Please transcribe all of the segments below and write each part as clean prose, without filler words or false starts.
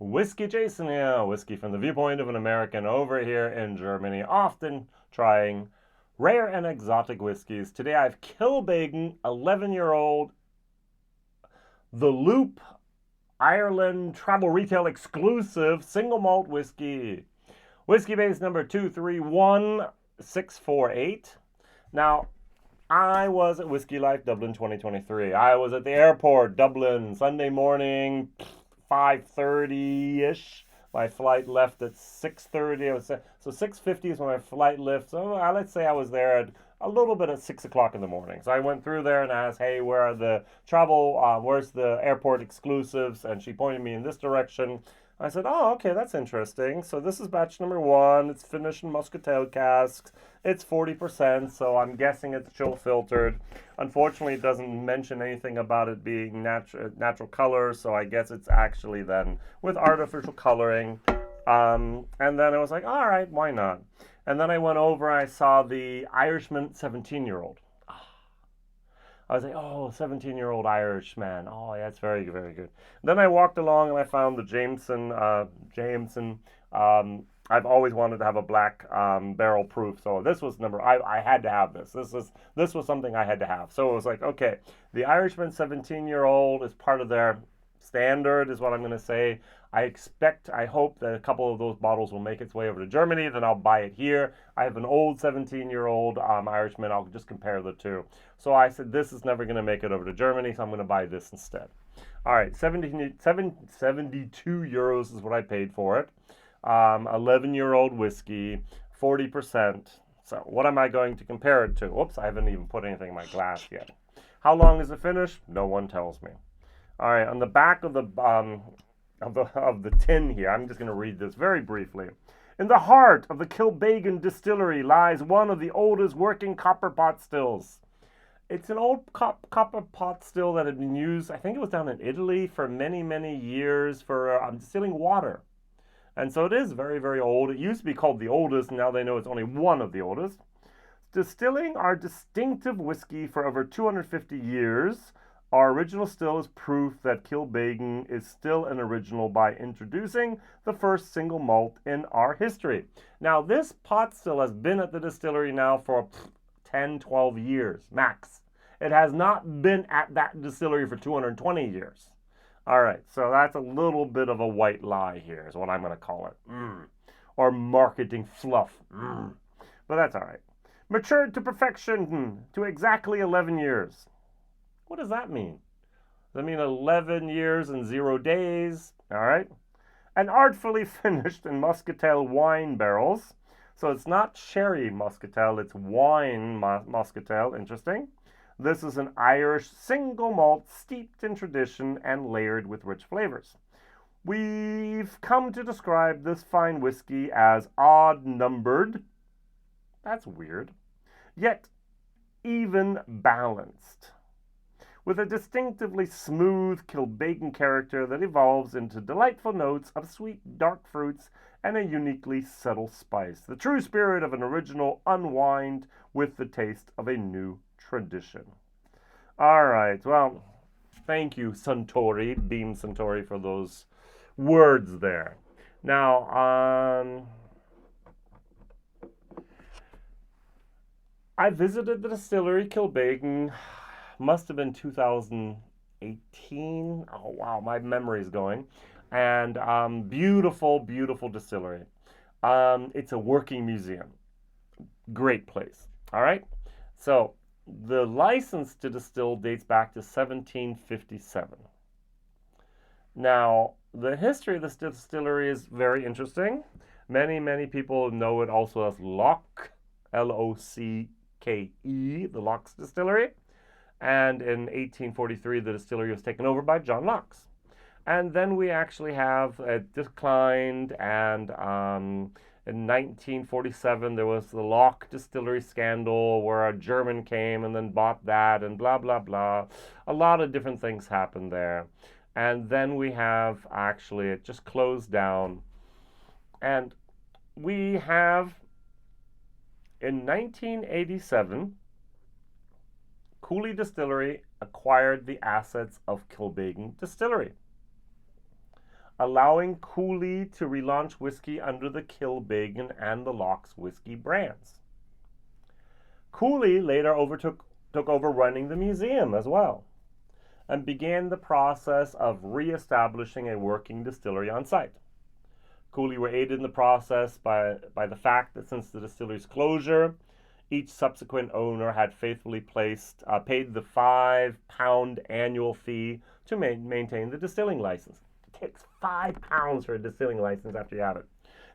WhiskyJason here, whiskey from the viewpoint of an American over here in Germany, often trying rare and exotic whiskeys. Today I have Kilbeggan 11-year-old The Loop Ireland Travel Retail Exclusive Single Malt Whiskey. Whiskybase number 231648. Now, I was at Whiskey Life Dublin 2023. I was at the airport, Dublin, Sunday morning, 5:30-ish. My flight left at 6:30. So 6:50 is when my flight left. So let's say I was there at a little bit at 6 o'clock in the morning. So I went through there and asked, hey, where are the where's the airport exclusives? And she pointed me in this direction. I said, oh, okay, that's interesting. So this is batch number 1. It's finished in Moscatel casks. It's 40%, so I'm guessing it's chill filtered. Unfortunately, it doesn't mention anything about it being natural color, so I guess it's actually then with artificial coloring. And then I was like, all right, why not? And then I went over and I saw the Irishman 17-year-old. I was like, oh, 17-year-old Irishman. Oh, yeah, it's very, very good. Then I walked along and I found the Jameson. I've always wanted to have a black barrel proof, so this was I had to have this. This was something I had to have. So it was like, okay, the Irishman 17-year-old is part of their standard, is what I'm going to say. I hope that a couple of those bottles will make its way over to Germany. Then I'll buy it here. I have an old 17-year-old Irishman. I'll just compare the two. So I said, this is never going to make it over to Germany, so I'm going to buy this instead. All right, 72 euros is what I paid for it. 11-year-old whiskey, 40%. So what am I going to compare it to? Whoops, I haven't even put anything in my glass yet. How long is it finished? No one tells me. All right, on the back of the tin here, I'm just going to read this very briefly. In the heart of the Kilbeggan distillery lies one of the oldest working copper pot stills. It's an old copper pot still that had been used, I think it was down in Italy, for many, many years for distilling water. And so it is very, very old. It used to be called the oldest, and now they know it's only one of the oldest. Distilling our distinctive whiskey for over 250 years, our original still is proof that Kilbeggan is still an original by introducing the first single malt in our history. Now, this pot still has been at the distillery now for 10, 12 years, max. It has not been at that distillery for 220 years. All right, so that's a little bit of a white lie here, is what I'm going to call it. Or marketing fluff. But that's all right. Matured to perfection to exactly 11 years. What does that mean? Does that mean 11 years and 0 days? All right. And artfully finished in Moscatel wine barrels. So it's not sherry Moscatel, it's wine Moscatel. Interesting. This is an Irish single malt steeped in tradition and layered with rich flavors. We've come to describe this fine whiskey as odd-numbered. That's weird. Yet even balanced, with a distinctively smooth Kilbeggan character that evolves into delightful notes of sweet dark fruits and a uniquely subtle spice. The true spirit of an original unwind with the taste of a new tradition. All right, well, thank you, Suntory, Beam Suntory, for those words there. Now, I visited the distillery Kilbeggan, must have been 2018. Oh, wow, my memory's going. And beautiful, beautiful distillery. It's a working museum. Great place. All right. So the license to distill dates back to 1757. Now, the history of this distillery is very interesting. Many, many people know it also as Locke, L-O-C-K-E, the Locke's Distillery. And in 1843, the distillery was taken over by John Locke's. And then we actually have it declined, and in 1947, there was the Locke distillery scandal where a German came and then bought that and blah, blah, blah. A lot of different things happened there. And then we have, actually, it just closed down. And we have, in 1987, Cooley Distillery acquired the assets of Kilbeggan Distillery. allowing Cooley to relaunch whiskey under the Kilbeggan and the Loch's whiskey brands. Cooley later took over running the museum as well, and began the process of re-establishing a working distillery on site. Cooley were aided in the process by the fact that since the distillery's closure, each subsequent owner had faithfully paid the £5 annual fee to maintain the distilling license. It takes £5 for a distilling license after you have it.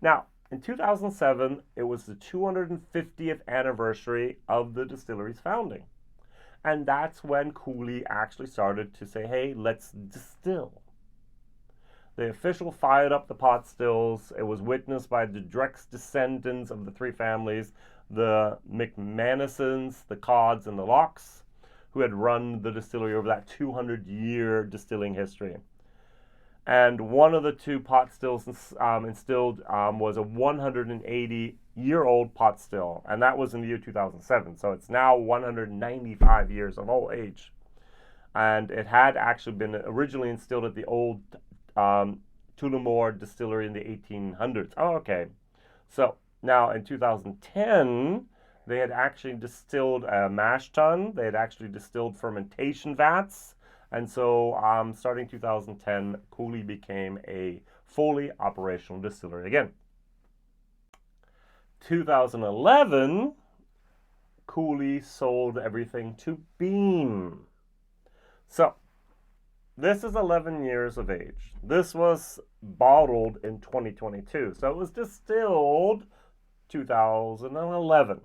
Now, in 2007, it was the 250th anniversary of the distillery's founding. And that's when Cooley actually started to say, hey, let's distill. The official fired up the pot stills. It was witnessed by the direct descendants of the three families, the McManusons, the Codds, and the Lochs, who had run the distillery over that 200-year distilling history. And one of the two pot stills instilled was a 180-year-old pot still, and that was in the year 2007. So it's now 195 years of old age. And it had actually been originally instilled at the old Tullamore distillery in the 1800s. Oh, okay. So now in 2010, they had actually distilled a mash tun. They had actually distilled fermentation vats. And so starting 2010, Cooley became a fully operational distillery again. 2011, Cooley sold everything to Beam. So this is 11 years of age. This was bottled in 2022. So it was distilled 2011.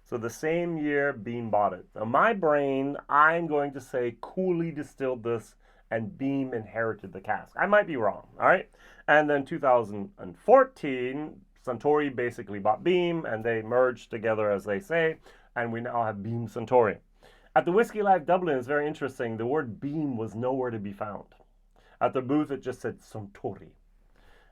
So the same year Beam bought it. In my brain, I'm going to say Cooley distilled this and Beam inherited the cask. I might be wrong, all right? And then 2014, Suntory basically bought Beam and they merged together, as they say, and we now have Beam Suntory. At the Whiskey Live Dublin, it's very interesting. The word Beam was nowhere to be found. At the booth, it just said Suntory.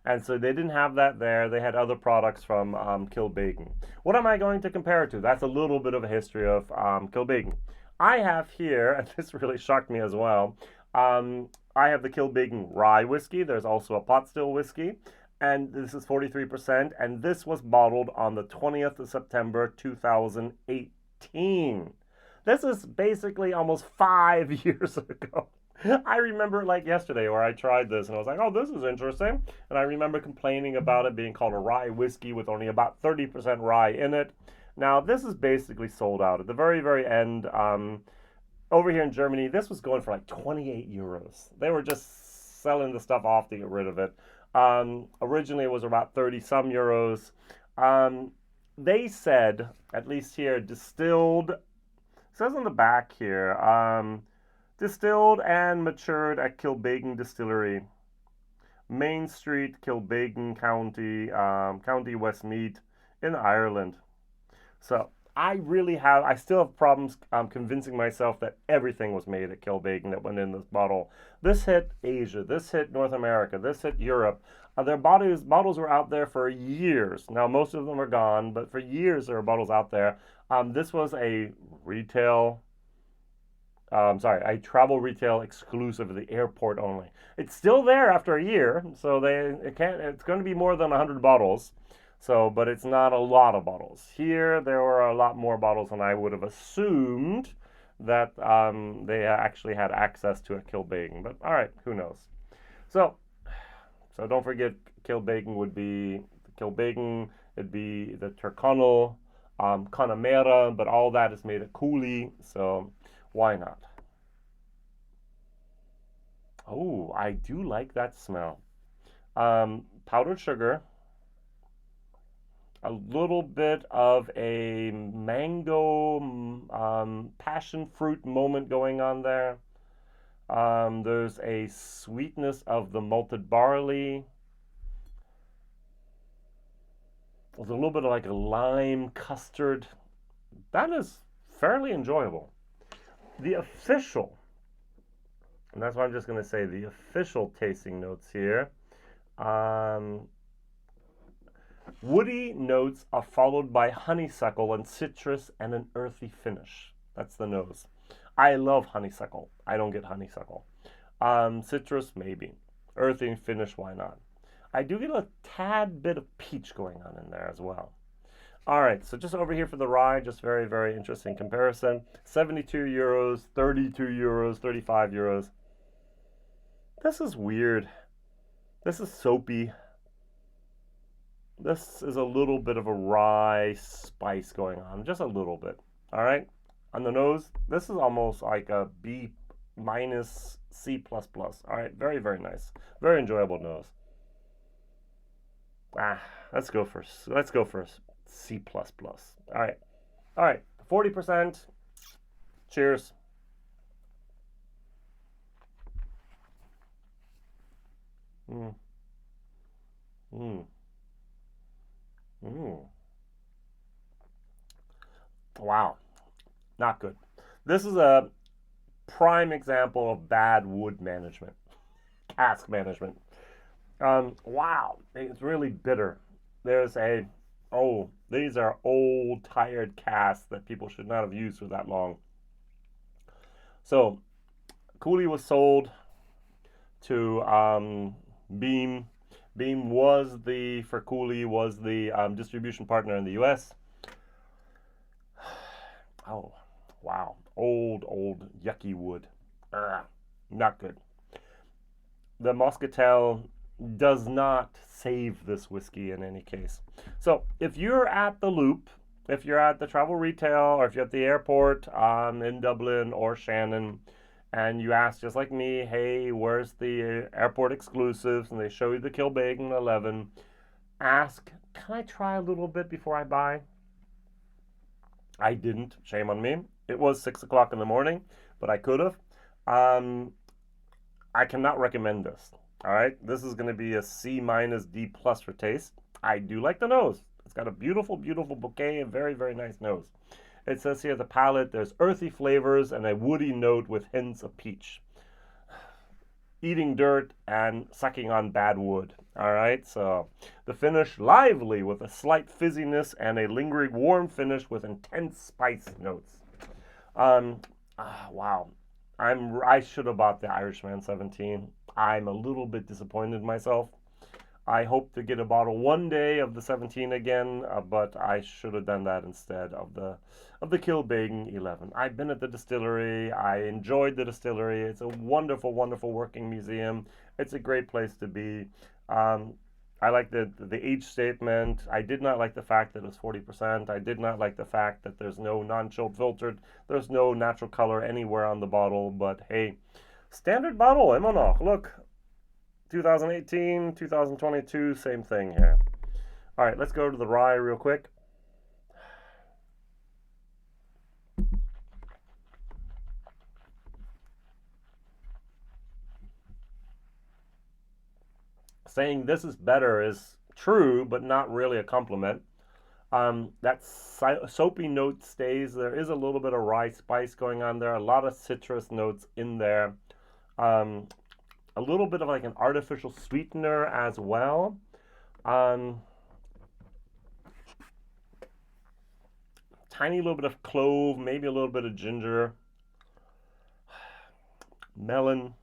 And so they didn't have that there. They had other products from Kilbeggan. What am I going to compare it to? That's a little bit of a history of Kilbeggan. I have here, and this really shocked me as well, I have the Kilbeggan rye whiskey. There's also a pot still whiskey. And this is 43%. And this was bottled on the 20th of September, 2018. This is basically almost 5 years ago. I remember it like yesterday where I tried this and I was like, oh, this is interesting. And I remember complaining about it being called a rye whiskey with only about 30% rye in it. Now, this is basically sold out. At the very, very end, over here in Germany, this was going for like 28 euros. They were just selling the stuff off to get rid of it. Originally, it was about 30 some euros. They said, at least here, distilled, it says on the back here, distilled and matured at Kilbeggan Distillery, Main Street, Kilbeggan County, County Westmeath in Ireland. So I still have problems convincing myself that everything was made at Kilbeggan that went in this bottle. This hit Asia, this hit North America, this hit Europe. Their bottles were out there for years. Now most of them are gone, but for years there were bottles out there. This was a travel retail exclusive of the airport only. It's still there after a year, so it's going to be more than 100 bottles. So, but it's not a lot of bottles. Here, there were a lot more bottles than I would have assumed that they actually had access to at Kilbeggan. But all right, who knows? So don't forget, Kilbeggan would be Kilbeggan. It'd be the Tyrconnell, Connemara, but all that is made at Cooley. So why not? Oh, I do like that smell. Powdered sugar. A little bit of a mango passion fruit moment going on there. There's a sweetness of the malted barley. There's a little bit of like a lime custard. That is fairly enjoyable. The official, and that's what I'm just going to say, the official tasting notes here. Woody notes are followed by honeysuckle and citrus and an earthy finish. That's the nose. I love honeysuckle. I don't get honeysuckle. Citrus, maybe. Earthy finish, why not? I do get a tad bit of peach going on in there as well. All right, so just over here for the rye, just very, very interesting comparison. 72 euros, 32 euros, 35 euros. This is weird. This is soapy. This is a little bit of a rye spice going on, just a little bit. All right, on the nose, this is almost like a B minus C plus plus. All right, very, very nice, very enjoyable nose. Let's go for C plus plus. All right, 40%. Cheers. Mm. Mm. Mm. Wow, not good. This is a prime example of bad wood management, cask management. Wow, it's really bitter. There's these are old, tired casks that people should not have used for that long. So, Cooley was sold to Beam. Beam was for Cooley was the distribution partner in the U.S. Oh, wow, old, yucky wood. Not good. The Moscatel does not save this whiskey in any case. So if you're at the Loop, if you're at the travel retail, or if you're at the airport in Dublin or Shannon, and you ask just like me, hey, where's the airport exclusives? And they show you the Kilbeggan 11. Ask, can I try a little bit before I buy? I didn't. Shame on me. It was 6 o'clock in the morning, but I could have. I cannot recommend this. All right, this is going to be a C minus D plus for taste. I do like the nose. It's got a beautiful, beautiful bouquet, a very, very nice nose. It says here the palate, there's earthy flavors and a woody note with hints of peach. Eating dirt and sucking on bad wood. All right, so the finish, lively with a slight fizziness and a lingering warm finish with intense spice notes. Wow. I should have bought the Irishman 17. I'm a little bit disappointed in myself. I hope to get a bottle one day of the 17 again, but I should have done that instead of the Kilbeggan 11. I've been at the distillery. I enjoyed the distillery. It's a wonderful, wonderful working museum. It's a great place to be. I like the age statement. I did not like the fact that it was 40%. I did not like the fact that there's no non-chilled filtered. There's no natural color anywhere on the bottle. But hey, standard bottle, Emonoch. Look, 2018, 2022, same thing here. All right, let's go to the rye real quick. Saying this is better is true, but not really a compliment. That soapy note stays. There is a little bit of rye spice going on there. A lot of citrus notes in there. A little bit of like an artificial sweetener as well. Tiny little bit of clove, maybe a little bit of ginger. Melon.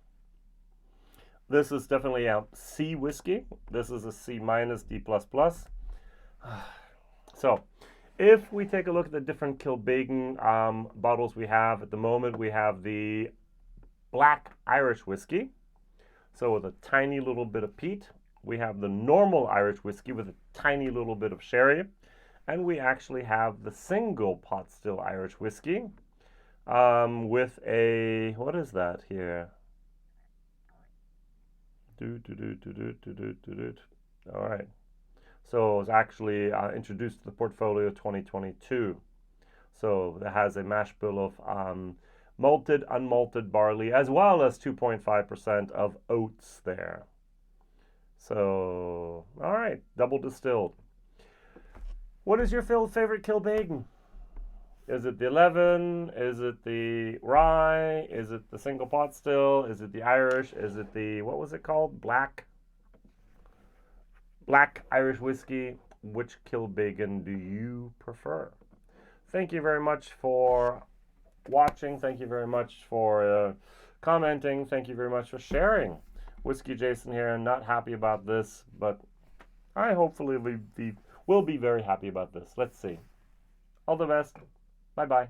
This is definitely a C whiskey. This is a C minus D plus plus. So, if we take a look at the different Kilbeggan bottles we have at the moment, we have the black Irish whiskey. So with a tiny little bit of peat. We have the normal Irish whiskey with a tiny little bit of sherry. And we actually have the single pot still Irish whiskey with a, what is that here? All right. So it was actually introduced to the portfolio 2022. So it has a mash bill of malted, unmalted barley, as well as 2.5% of oats there. So, all right, double distilled. What is your favorite Kilbeggan? Is it the 11? Is it the rye? Is it the single pot still? Is it the Irish? Is it the, what was it called? Black Irish whiskey. Which Kilbeggan do you prefer? Thank you very much for watching. Thank you very much for commenting. Thank you very much for sharing WhiskyJason here, and not happy about this, but I hopefully will be very happy about this. Let's see. All the best. Bye-bye.